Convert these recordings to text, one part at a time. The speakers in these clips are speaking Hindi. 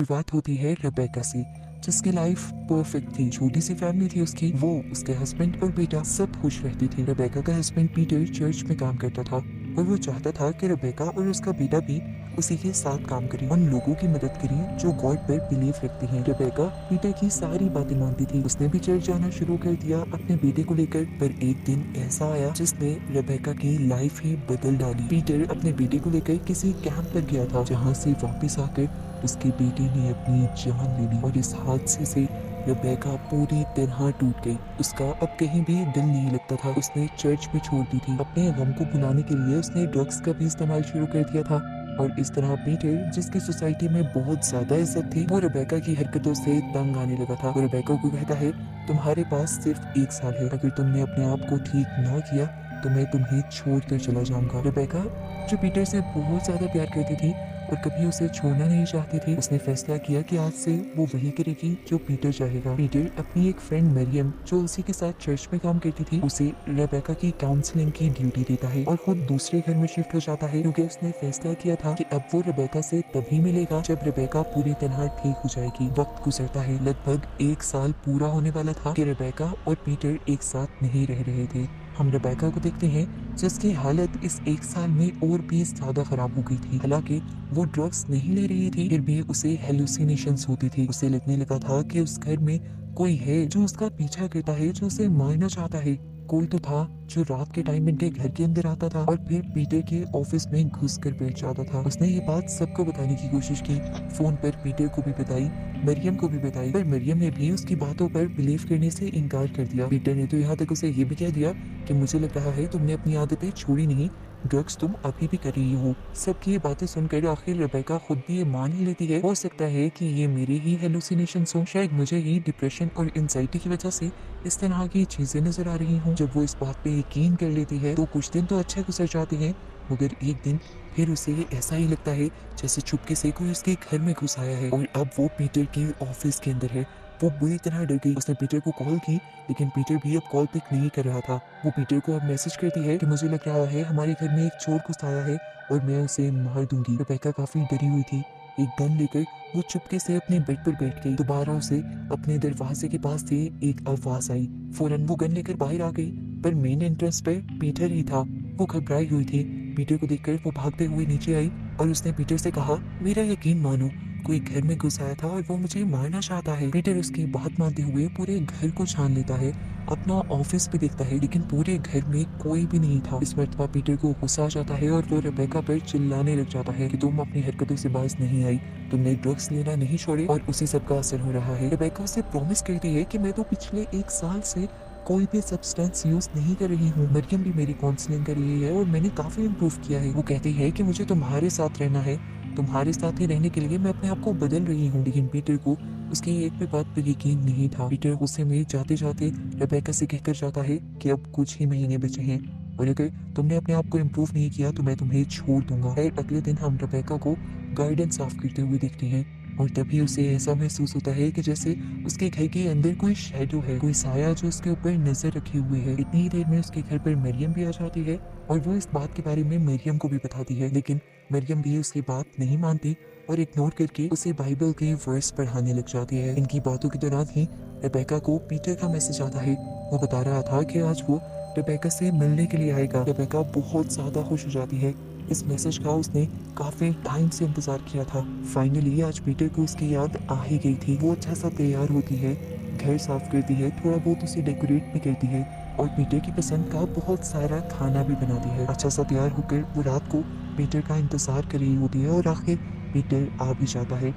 शुरुआत होती है रेबेका से, जिसकी लाइफ परफेक्ट थी। छोटी सी फैमिली थी उसकी। वो, उसके हस्बैंड और बेटा सब खुश रहती थी। रेबेका का हस्बैंड पीटर चर्च में काम करता था और वो चाहता था कि रेबेका और उसका बेटा भी उसी के साथ काम करें, उन लोगों की मदद करें जो गॉड पर बिलीव रखते हैं। रेबेका पीटर की सारी बातें मानती थी। उसने भी चर्च जाना शुरू कर दिया अपने बेटे को लेकर। पर एक दिन ऐसा आया जिसने रेबेका की लाइफ ही बदल डाली। पीटर अपने बेटे को लेकर किसी कैंप पर गया था, जहाँ से वापस आकर उसके बेटे ने अपनी जान ले ली। और इस हादसे से रेबेका पूरी तरह टूट गई। उसका अब कहीं भी दिल नहीं लगता था। उसने चर्च भी छोड़ दी थी। अपने गम को भुलाने के लिए उसने ड्रग्स का भी इस्तेमाल शुरू कर दिया था। और इस तरह पीटर, जिसकी सोसाइटी में बहुत ज्यादा इज्जत थी, वो रेबेका की हरकतों से तंग आने लगा था। वो रेबेका को कहता है, तुम्हारे पास सिर्फ 1 साल है, अगर तुमने अपने आप को ठीक ना किया तो मैं तुम्हें छोड़ कर चला जाऊंगा। रेबेका, जो पीटर से बहुत ज्यादा प्यार करती थी और कभी उसे छोड़ना नहीं चाहती थी, उसने फैसला किया कि आज से वो वही करेगी जो पीटर चाहेगा। पीटर अपनी एक फ्रेंड मरियम, जो उसी के साथ चर्च में काम करती थी, उसे रेबेका की काउंसलिंग की ड्यूटी देता है और खुद दूसरे घर में शिफ्ट हो जाता है, क्योंकि उसने फैसला किया था कि अब वो रेबेका से तभी मिलेगा जब रेबेका पूरी तरह ठीक हो जाएगी। वक्त गुजरता है। लगभग 1 साल पूरा होने वाला था कि रेबेका और पीटर एक साथ नहीं रह रहे थे। हम रेबेका को देखते हैं, जिसकी हालत इस 1 साल में और भी ज्यादा खराब हो गई थी। हालांकि वो ड्रग्स नहीं ले रही थी, फिर भी उसे हेलुसिनेशंस होती थी। उसे लगने लगा था कि उस घर में कोई है जो उसका पीछा करता है, जो उसे मारना चाहता है। कोई तो था जो रात के टाइम इनके घर के अंदर आता था और फिर पीटर के ऑफिस में घुस कर बैठ जाता था। उसने ये बात सबको बताने की कोशिश की, फोन पर पीटर को भी बताई, मरियम को भी बताई, पर मरियम ने भी उसकी बातों पर बिलीव करने से इनकार कर दिया। पीटर ने तो यहाँ तक उसे ये भी कह दिया कि मुझे लग रहा है तुमने अपनी आदतें छोड़ी नहीं, ड्रग्स तुम अभी भी कर रही हो। सबकी ये बातें सुनकर आखिर रेबेका खुद भी ये मान ही लेती है, हो सकता है कि ये मेरी ही हेलुसिनेशंस हो, शायद मुझे ही डिप्रेशन और एंजाइटी की वजह से इस तरह की चीजें नजर आ रही हूँ। जब वो इस बात पे यकीन कर लेती है तो कुछ दिन तो अच्छे गुजर जाते हैं, मगर एक दिन फिर उसे ऐसा ही लगता है जैसे चुपके से कोई उसके घर में घुस आया है। और अब वो पीटर के ऑफिस के अंदर है। वो बुरी तरह डर गई। उसने पीटर को कॉल की, लेकिन पीटर भी अब कॉल पिक नहीं कर रहा था। वो पीटर को अब मैसेज करती है कि मुझे लग रहा है हमारे घर में एक चोर घुस आया है और मैं उसे मार दूंगी। रेबेका काफी डरी हुई थी। एक गन लेकर वो चुपके से अपने बेड पर बैठ गई। दोबारा उसे अपने दरवाजे के पास से एक आवाज आई। फौरन वो गन लेकर बाहर आ गई, पर मेन एंट्रेंस पर पीटर ही था। वो घबराई हुई थी। पीटर को देखकर वो भागते हुए नीचे आई और उसने पीटर से कहा, मेरा यकीन मानो, कोई घर में घुस आया था और वो मुझे मारना चाहता है। पीटर उसकी बात मानते हुए पूरे घर को छान लेता है, अपना ऑफिस भी देखता है, लेकिन पूरे घर में कोई भी नहीं था। इस मर्तबा पीटर को गुस्सा आ जाता है और वो रेबेका पर चिल्लाने लग जाता है कि तुम अपनी हरकतों से बाज नहीं आई, तुमने ड्रग्स लेना नहीं छोड़े और उसी सब का असर हो रहा है। रेबेका उसे प्रॉमिस करती है कि मैं तो पिछले 1 साल से कोई भी सब्सटेंस यूज नहीं कर रही हूँ। मरियम भी मेरी काउंसलिंग कर रही है और मैंने काफी इम्प्रूव किया है। वो कहती है कि मुझे तुम्हारे साथ रहना है, तुम्हारे साथ ही रहने के लिए मैं अपने आप को बदल रही हूँ। लेकिन पीटर को उसकी एक भी बात पर यकीन नहीं था। पीटर गुस्से में जाते जाते रेबेका से कहकर जाता है कि अब कुछ ही महीने बचे हैं और अगर तुमने अपने आप को इम्प्रूव नहीं किया तो मैं तुम्हें छोड़ दूंगा। फिर अगले दिन हम रेबेका को गार्डन साफ करते हुए देखते हैं और तभी उसे ऐसा महसूस होता है कि जैसे उसके घर के अंदर कोई शैडो है, कोई साया जो उसके ऊपर नजर रखे हुए है। इतनी ही देर में उसके घर पर मरियम भी आ जाती है और वो इस बात के बारे में मरियम को भी बताती है, लेकिन मरियम भी उसकी बात नहीं मानती और इग्नोर करके उसे बाइबल के वर्स पढ़ाने लग जाती है। इनकी बातों के दौरान ही रेबेका को पीटर का मैसेज आता है। वो बता रहा था कि आज वो रेबेका से मिलने के लिए आएगा। रेबेका बहुत ज्यादा खुश हो जाती है। इस मैसेज का उसने काफी टाइम से इंतजार किया था। फाइनली आज पीटर को उसकी याद आ ही गई थी। वो अच्छा सा तैयार होती है, घर साफ करती है, थोड़ा बहुत उसे डेकोरेट भी करती है और पीटर की पसंद का बहुत सारा खाना भी बनाती है। अच्छा सा तैयार होकर वो रात को पीटर का इंतजार कर रही होती है और आखिर पीटर आ भी जाता है।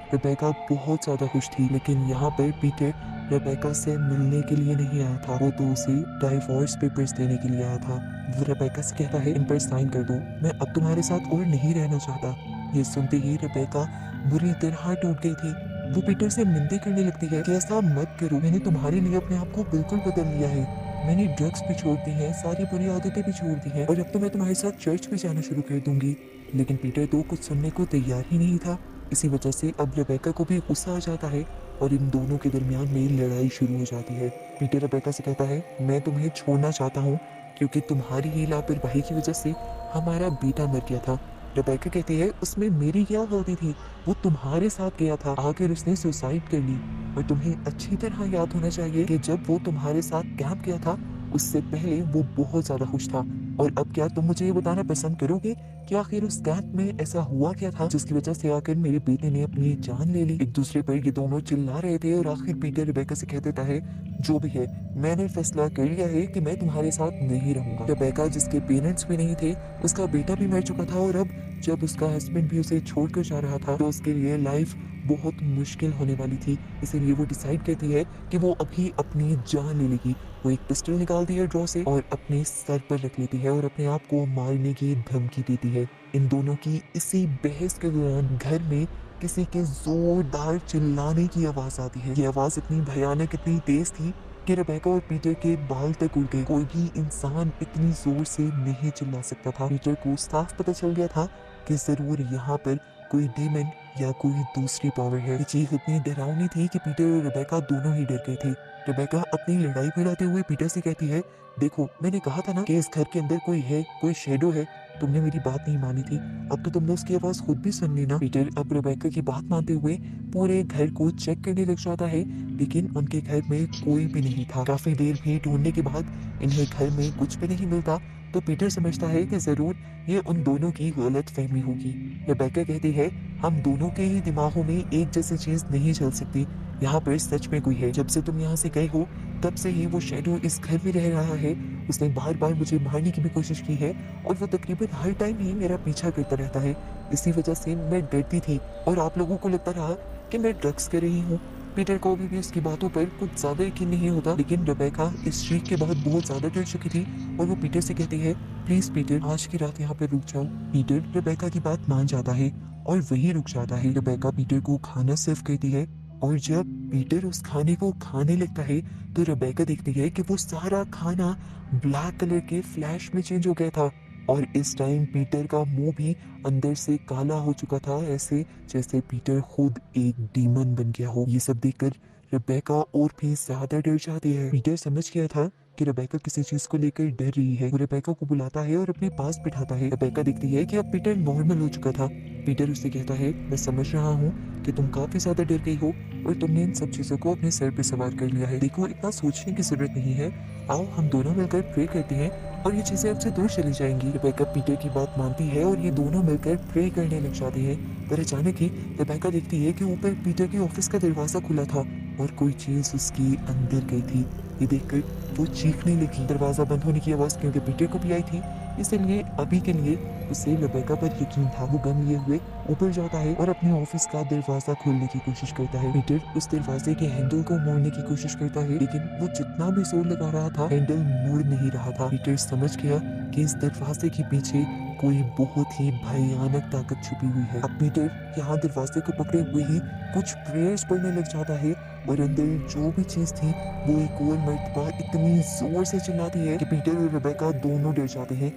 रेबेका बहुत ज्यादा खुश थी, लेकिन यहाँ पर पीटर रेबेका से मिलने के लिए नहीं आया था। वो तो उसे डाइवोर्स पेपर्स देने के लिए आया था। वो रेबेका से कहता है, इन पर साइन कर दो, मैं अब तुम्हारे साथ और नहीं रहना चाहता। ये सुनते ही रेबेका बुरी तरह टूट गई थी। वो पीटर से मिन्नतें करने लगती है कि ऐसा मत करो, मैंने तुम्हारे लिए अपने आप को बिल्कुल बदल लिया है। मैंने ड्रग्स भी छोड़ दी हैं, सारी बुरी आदतें भी छोड़ दी हैं और अब तो मैं तुम्हारे साथ चर्च भी जाना शुरू कर दूंगी। लेकिन पीटर तो कुछ सुनने को तैयार ही नहीं था। इसी वजह से अब रेबेका को भी गुस्सा आ जाता है और इन दोनों के दरमियान में लड़ाई शुरू हो जाती है। पीटर रेबेका से कहता है, मैं तुम्हें छोड़ना चाहता हूँ क्योंकि तुम्हारी ही लापरवाही की वजह से हमारा बेटा मर गया था। रेबेका कहती है उसमें मेरी क्या गलती थी, वो तुम्हारे साथ गया था, आखिर उसने सुसाइड कर ली। और तुम्हें अच्छी तरह याद होना चाहिए कि जब वो तुम्हारे साथ कैंप गया था उससे पहले वो बहुत ज्यादा खुश था। और अब क्या तुम मुझे ये बताना पसंद करोगे कि आखिर उस कैंप में ऐसा हुआ क्या था जिसकी वजह से आखिर मेरे बेटे ने अपनी जान ले ली। एक दूसरे पर ये दोनों चिल्ला रहे थे और आखिर पीटर रेबेका से कह देता है जो भी है मैंने फैसला कर लिया है कि मैं तुम्हारे साथ नहीं रहूंगा। रेबेका जिसके पेरेंट्स भी नहीं थे, उसका बेटा भी मर चुका था और अब जब उसका हस्बैंड भी उसे छोड़कर जा रहा था तो उसके लिए लाइफ बहुत मुश्किल होने वाली थी। इसीलिए वो डिसाइड करती है कि वो अभी अपनी जान ले लेगी। वो एक पिस्टल निकालती है ड्रॉ से और अपने सर पर रख लेती है और अपने आप को मारने की धमकी देती है। इन दोनों की इसी बहस के दौरान घर में किसी के जोरदार चिल्लाने की आवाज आती है। ये आवाज इतनी भयानक, इतनी तेज थी कि रेबेका और पीटर के बाल तक उड़ गए। कोई भी इंसान इतनी जोर से नहीं चिल्ला सकता था। पीटर को साफ पता चल गया था कि जरूर यहाँ पर कोई डीमन या कोई दूसरी पावर है। ये चीख इतनी डरावनी थी कि पीटर और रेबेका दोनों ही डर गए थे। रेबेका अपनी लड़ाई फैलाते हुए पीटर से कहती है देखो मैंने कहा था ना कि इस घर के अंदर कोई है, कोई शेडो है। तुमने मेरी बात नहीं मानी थी, अब तो तुमने उसकी आवाज खुद भी सुन ली ना। पीटर अब रेबेका की बात मानते हुए पूरे घर को चेक करने लग जाता है, लेकिन उनके घर में कोई भी नहीं था। काफी देर भी ढूंढने के बाद इन्हें घर में कुछ भी नहीं मिलता तो पीटर समझता है कि जरूर ये उन दोनों की गलत फहमी होगी। रेबेका कहती है हम दोनों के ही दिमागों में एक जैसी चीज नहीं चल सकती, यहाँ पर सच में कोई है। जब से तुम यहाँ से गए हो तब से ही वो शैडो इस घर में रह रहा है। उसने बार बार मुझे मारने की भी कोशिश की है और वो तकरीबन हर टाइम ही मेरा पीछा करता रहता है। इसी वजह से मैं डरती थी और आप लोगों को लगता रहा कि मैं ड्रग्स कर रही हूँ। पीटर को अभी भी उसकी बातों पर कुछ ज्यादा यकीन नहीं होता, लेकिन रेबेका इस चीख के बाद बहुत ज्यादा डर चुकी थी और वो पीटर से कहती है प्लीज पीटर आज की रात यहाँ पे रुक जाओ। पीटर रेबेका की बात मान जाता है और वही रुक जाता है। रेबेका पीटर को खाना सर्व करती है और जब पीटर उस खाने को खाने लगता है तो रेबेका देखती है कि वो सारा खाना ब्लैक कलर के फ्लैश में चेंज हो गया था और इस टाइम पीटर का मुंह भी अंदर से काला हो चुका था, ऐसे जैसे पीटर खुद एक डीमन बन गया हो। ये सब देखकर रेबेका और भी ज्यादा डर जाती है। पीटर समझ गया था कि रेबेका किसी चीज को लेकर डर रही है। वो रेबेका को बुलाता है और अपने पास बिठाता है। रेबेका देखती है कि अब पीटर नॉर्मल हो चुका था। पीटर उससे कहता है मैं समझ रहा हूँ कि तुम काफी ज्यादा डर गई हो और तुमने इन सब चीजों को अपने सर पे सवार कर लिया है। देखो इतना सोचने की जरूरत नहीं है, आओ हम दोनों मिलकर प्रे करते हैं और ये चीजें अब से दूर चली जाएंगी। रेबेका पीटर की बात मानती है और ये दोनों मिलकर प्रे करने लग जाते हैं। पर अचानक ही रेबेका देखती है कि ऊपर पीटर के ऑफिस का दरवाजा खुला था और कोई चीज उसकी अंदर गई थी। ये देखकर वो चीखने लगी। दरवाजा बंद होने की आवाज क्योंकि पीटर को भी आई थी, इसलिए अभी के लिए उसे रेबेका पर यकीन था। वो गन लिए हुए ऊपर जाता है और अपने ऑफिस का दरवाजा खोलने की कोशिश करता है। पीटर उस दरवाजे के हैंडल को मोड़ने की कोशिश करता है, लेकिन वो जितना भी जोर लगा रहा था हैंडल मुड़ नहीं रहा था। पीटर समझ गया कि इस दरवाजे के पीछे कोई बहुत ही भयानक ताकत छुपी हुई है। अब पीटर यहाँ दरवाजे को पकड़े हुए ही कुछ प्रेयर्स पढ़ने लग जाता है और अंदर जो भी चीज थी वो एक और मर्तबा इतनी जोर से चिल्लाती है कि पीटर और रेबेका दोनों डर जाते हैं।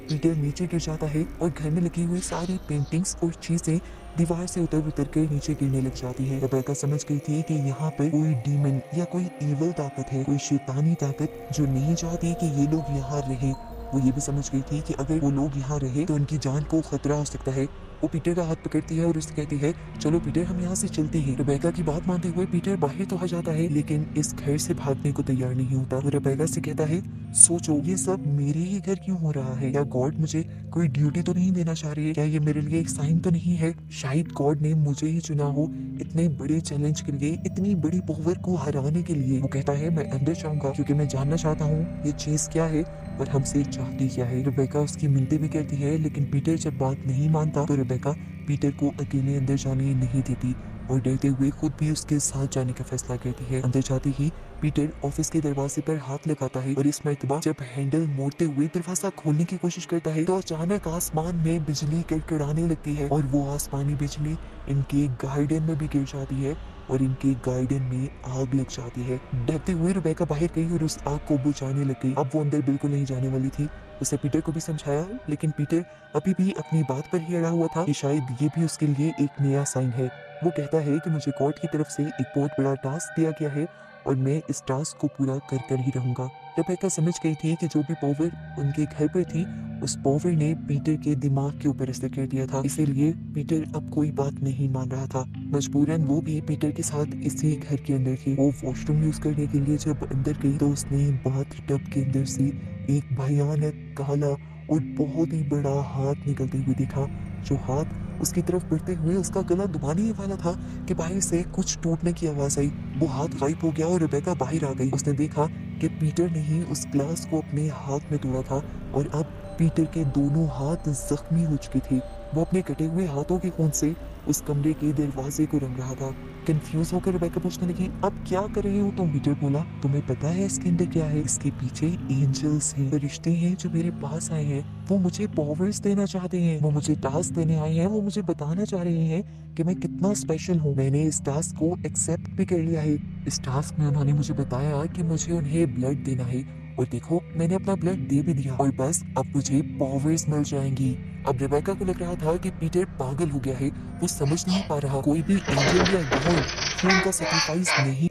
पीटर नीचे गिर जाता है और घर में लगी हुई सारी पेंटिंग्स और चीजें दीवार से उतर उतर कर नीचे गिरने लग जाती है। रेबेका समझ गई थी कि यहाँ पर कोई डीमन या कोई इवल ताकत है, कोई शैतानी ताकत जो नहीं चाहती कि ये लोग यहाँ रहे। वो ये भी समझ गई थी कि अगर वो लोग यहाँ रहे तो उनकी जान को खतरा हो सकता है। वो पीटर का हाथ पकड़ती है और उससे कहती है चलो पीटर हम यहाँ से चलते हैं। रेबेका की बात मानते हुए पीटर बाहर तो आ जाता है, लेकिन इस घर से भागने को तैयार नहीं होता। वो रेबेका से कहता है सोचो ये सब मेरे ही घर क्यों हो रहा है? क्या गॉड मुझे कोई ड्यूटी तो नहीं देना चाह रही है? क्या ये मेरे लिए एक साइन तो नहीं है? शायद गॉड ने मुझे ही चुना हो इतने बड़े चैलेंज के लिए, इतनी बड़ी पावर को हराने के लिए। वो कहता है मैं अंदर जाऊंगा क्योंकि मैं जानना चाहता हूँ ये चीज क्या है और हमसे चाहती क्या है। रेबेका उसकी मिन्नतें भी करती है, लेकिन पीटर जब बात नहीं मानता तो रेबेका पीटर को अकेले अंदर जाने नहीं देती और डरते हुए खुद भी उसके साथ जाने का फैसला करती है। अंदर जाते ही पीटर ऑफिस के दरवाजे पर हाथ लगाता है और इस मर्तबा जब हैंडल मोड़ते हुए दरवाजा खोलने की कोशिश करता है तो अचानक आसमान में बिजली कड़कड़ाने लगती है और वो आसमानी बिजली इनके गार्डन में भी गिर जाती है और इनके गार्डन में आग लग जाती है। डरते हुए रेबेका बाहर गई और उस आग को बुझाने लग गई। अब वो अंदर बिल्कुल नहीं जाने वाली थी। उसे पीटर को भी समझाया, लेकिन पीटर अभी भी अपनी बात पर ही अड़ा हुआ था कि शायद ये भी उसके लिए एक नया साइन है। वो कहता है कि मुझे कोर्ट की तरफ से एक बहुत बड़ा टास्क दिया गया है और मैं इस टास्क को पूरा कर कर ही रहूंगा। रेबेका समझ गई थी कि जो भी पावर उनके घर पर थी, उस पावर ने पीटर के दिमाग के ऊपर असर कर दिया था, इसीलिए पीटर अब कोई बात नहीं मान रहा था। मजबूरन वो भी पीटर के साथ इसी घर के अंदर थी। वो वॉशरूम यूज करने के लिए जब अंदर गई तो उसने बाथ टब के अंदर से एक भयानक काला और बहुत ही बड़ा हाथ निकलते हुए देखा। जो हाथ उसकी तरफ बढ़ते हुए उसका गला दबाने ही वाला था कि बाहर से कुछ टूटने की आवाज आई। वो हाथ गायब हो गया और रेबेका बाहर आ गई। उसने देखा कि पीटर ने ही उस ग्लास को अपने हाथ में तोड़ा था और अब पीटर के दोनों हाथ जख्मी हो चुके थे। वो अपने कटे हुए हाथों के खून से उस कमरे के दरवाजे को रंग रहा था। कंफ्यूज होकर रेबेका पूछने लगी, अब क्या कर रहे हो तुम? पीटर बोला, तुम्हें पता है इसके अंदर क्या है? इसके पीछे एंजल्स हैं, फरिश्ते हैं जो मेरे पास आए हैं। वो मुझे पावर्स देना चाहते हैं, वो मुझे टास्क देने आए हैं, वो मुझे बताना चाह रहे हैं कि मैं कितना स्पेशल हूँ। मैंने इस टास्क को एक्सेप्ट भी कर लिया है। इस टास्क में उन्होंने मुझे बताया कि मुझे उन्हें ब्लड देना है और देखो मैंने अपना ब्लड दे भी दिया और बस अब मुझे पावर्स मिल जाएंगी। अब रेबेका को लग रहा था कि पीटर पागल हो गया है। वो समझ नहीं पा रहा, कोई भी एंजल या गॉड खून का सेक्रीफाइस नहीं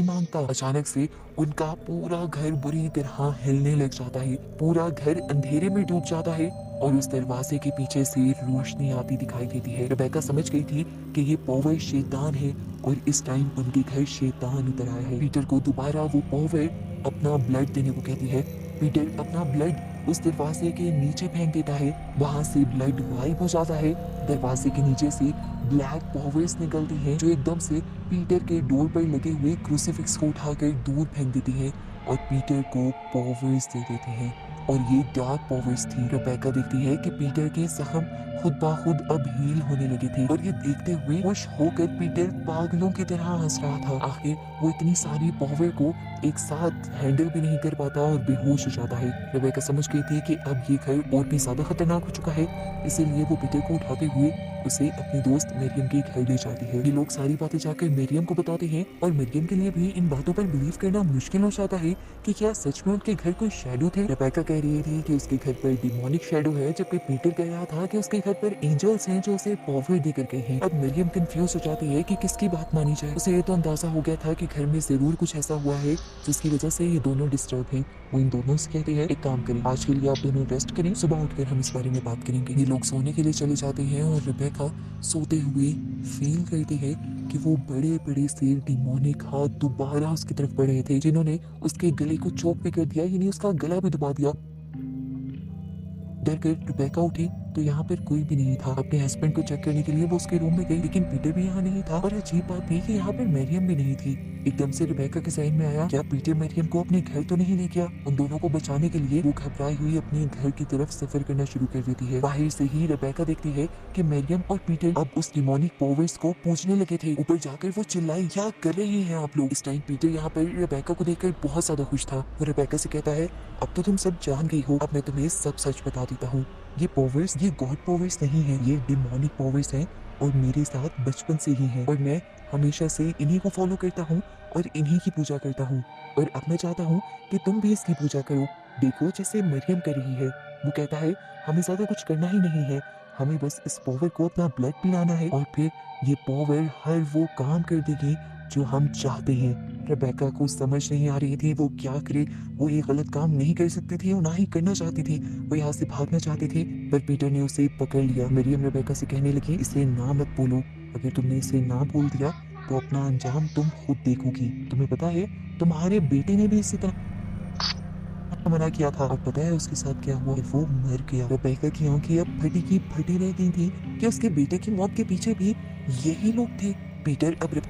मांगता। अचानक से उनका पूरा घर बुरी तरह हिलने लग जाता है। पूरा घर अंधेरे में डूब जाता है और उस दरवाजे के पीछे से रोशनी आती दिखाई देती है। रेबेका समझ गई थी कि ये पावर शैतान है और इस टाइम उनके घर शैतान उतर आया है। पीटर को दोबारा वो पावर अपना ब्लड देने को कहती है। पीटर अपना ब्लड उस दरवाजे के नीचे फेंक देता है। वहां से ब्लड गायब हो जाता है। दरवाजे के नीचे से ब्लैक पावर्स निकलती हैं जो एकदम से पीटर के डोर पर लगे हुए क्रूसीफिक्स को उठाकर दूर फेंक देती हैं और पीटर को पावर्स दे देती हैं। और ये डार्क पावर्स थी। रेबेका देखती है कि पीटर के जख्म खुद ब खुद अब हील होने लगे थे और ये देखते हुए खुश होकर पीटर पागलों की तरह हंस रहा था। आखिर वो इतनी सारी पावर को एक साथ हैंडल भी नहीं कर पाता और बेहोश हो जाता है। रेबेका समझ गई थी कि अब ये घर और भी ज्यादा खतरनाक हो चुका है, इसीलिए वो पीटर को उठाते हुए उसे अपनी दोस्त मरियम के घर ले जाती है। ये लोग सारी बातें जाकर मरियम को बताते हैं और मरियम के लिए भी इन बातों पर बिलीव करना मुश्किल हो जाता है कि क्या सच में उनके घर कोई शैडो थे। रेबेका कह रही थी कि उसके घर पर डिमोनिक शैडो है, जबकि पीटर कह रहा था कि उसके घर पर एंजल्स हैं जो उसे पावर देकर गए हैं। अब मरियम कंफ्यूज हो जाती है कि किसकी बात मानी जाए। उसे ये तो अंदाजा हो गया था कि घर में जरूर कुछ ऐसा हुआ है जिसकी वजह से ये दोनों डिस्टर्ब हैं। वो इन दोनों से कहते हैं, एक काम करें, आज के लिए आप दोनों रेस्ट करें, सुबह उठकर हम इस बारे में बात करेंगे। ये लोग सोने के लिए चले जाते हैं और रेबेका सोते हुए फील करती है कि वो बड़े बड़े से डिमोनिक हाथ दोबारा उसकी तरफ बढ़ रहे थे, जिन्होंने उसके गले को चोक भी कर दिया, यानी उसका गला भी दबा दिया। डर कर रेबेका उठी तो यहाँ पर कोई भी नहीं था। अपने हस्बैंड को चेक करने के लिए वो उसके रूम में गई, लेकिन पीटर भी यहाँ नहीं था और अजीब बात थी कि यहाँ पर मरियम भी नहीं थी। एकदम से रेबेका के जहन में आया, क्या पीटर मरियम को अपने घर तो नहीं ले गया? उन दोनों को बचाने के लिए वो घबराई हुई अपने घर की तरफ सफर करना शुरू कर देती है। बाहर से ही रेबेका देखती है कि मरियम और पीटर अब उस डिमोनिक पावर्स को पूछने लगे थे। ऊपर जाकर वो चिल्लाई, क्या कर रहे हैं आप लोग? इस टाइम पीटर यहाँ पर रेबेका को देखकर बहुत ज्यादा खुश था। वो रेबेका से कहता है, अब तो तुम सब जान गई हो, अब मैं तुम्हें सब सच बता देता हूँ। ये पावर्स ये गॉड पावर्स नहीं है, ये डिमोनिक पावर्स हैं और मेरे साथ बचपन से ही हैं और मैं हमेशा से इन्हीं को फॉलो करता हूँ और इन्हीं की पूजा करता हूँ। और अब मैं चाहता हूँ कि तुम भी इसकी पूजा करो। देखो जैसे मरियम कर रही है। वो कहता है, हमें ज्यादा कुछ करना ही नहीं है, हमें बस इस पावर को अपना ब्लड पिलाना है और फिर ये पावर हर वो काम कर देगी जो हम चाहते हैं। रेबेका को समझ नहीं आ रही थी वो क्या करे। वो ये गलत काम नहीं कर सकती थी और ना ही करना चाहती थी। वो यहाँ से भागना चाहती थी पर पीटर ने उसे पकड़ लिया। मरियम रेबेका से कहने लगी, इसे ना मत बोलो, अगर तुमने इसे ना बोल दिया तो अपना अंजाम तुम खुद देखोगी। तुम्हें पता है तुम्हारे बेटे ने भी इसी तरह मना किया था और पता है उसके साथ क्या हुआ? वो मर गया। रेबेका की आंखें अब फटी की फटी रह गई थी कि उसके बेटे की मौत के पीछे भी यही लोग थे। पीटर अब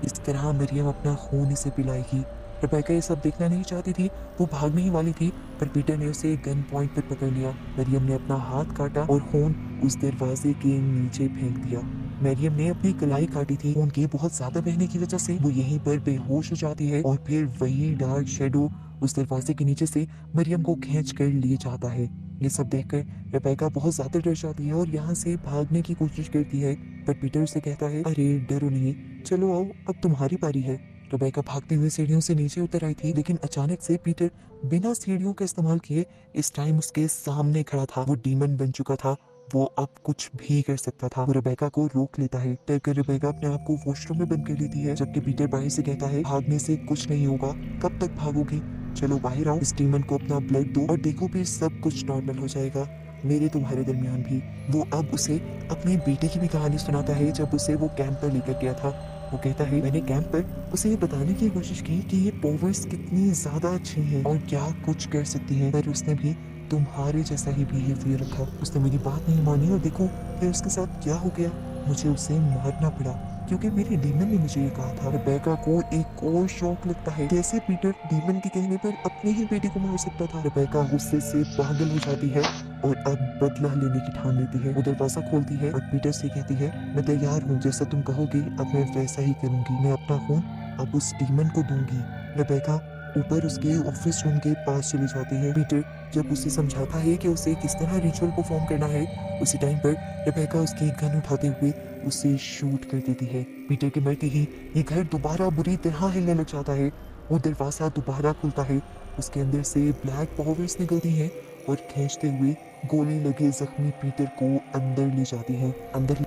इस तरह मरियम अपना खून इसे पिलाएगी। रेबेका ये सब देखना नहीं चाहती थी, वो भागने ही वाली थी पर पीटर ने उसे गन पॉइंट पर पकड़ लिया। मरियम ने अपना हाथ काटा और खून उस दरवाजे के नीचे फेंक दिया। मरियम ने अपनी कलाई काटी थी। खून के बहुत ज्यादा बहने की वजह से वो यहीं पर बेहोश हो जाती है और फिर वही डार्क शेडो उस दरवाजे के नीचे से मरियम को खींच कर लिए जाता है। ये सब देखकर रेबेका बहुत ज्यादा डर जाती है और यहाँ से भागने की कोशिश करती है पर पीटर उसे कहता है, अरे डरो नहीं, चलो आओ अब तुम्हारी बारी है। रेबेका भागते हुए सीढ़ियों से नीचे उतर आई थी, लेकिन अचानक से पीटर बिना सीढ़ियों का इस्तेमाल किए इस टाइम उसके सामने खड़ा था। वो डीमन बन चुका था वो अब कुछ भी कर सकता था। वो रेबेका को रोक लेता है। डरकर रेबेका अपने आप को वॉशरूम में बंद कर लेती है, जबकि पीटर बाहर से कहता है भागने से कुछ नहीं होगा, कब तक भागोगी, चलो बाहर आओ, इस डीमन को अपना ब्लड दो और देखो फिर सब कुछ नॉर्मल हो जाएगा, मेरे तुम्हारे दरमियान भी। वो अब उसे अपने बेटे की भी कहानी सुनाता है, जब उसे वो कैंप पर लेकर गया था। वो कहता है मैंने कैंप पर उसे ये बताने की कोशिश की कि ये पावर्स कितनी ज्यादा अच्छी हैं और क्या कुछ कर सकती हैं, पर उसने भी तुम्हारे जैसा ही बिहेवियर रखा। उसने मेरी बात नहीं मानी और देखो फिर उसके साथ क्या हो गया, मुझे उसे मारना पड़ा क्योंकि मेरे डीमन ने मुझे ये कहा था। रेबेका को एक और शौक लगता है, कैसे पीटर डीमन के कहने पर अपने ही बेटे को मार सकता था। रेबेका गुस्से से पागल हो जाती है और अब बदला लेने की ठान लेती है। वो दरवाजा खोलती है और पीटर से कहती है मैं तैयार हूँ, जैसा तुम कहोगे अब मैं वैसा ही करूंगी, मैं अपना खून अब उस डीमन को दूंगी। रेबेका ऊपर उसके ऑफिस रूम के पास चली जाती है। पीटर जब उसे समझाता है कि उसे किस तरह रिचुअल परफॉर्म करना है, उसी टाइम पर रेबेका उसकी गन उठाते हुए उसे शूट कर देती है। पीटर के मरते ही ये घर दोबारा बुरी तरह हिलने लग जाता है। वो दरवाजा दोबारा खुलता है, उसके अंदर से ब्लैक पावर्स निकलती हैं और खींचते हुए गोली लगे जख्मी पीटर को अंदर ले जाती हैं। अंदर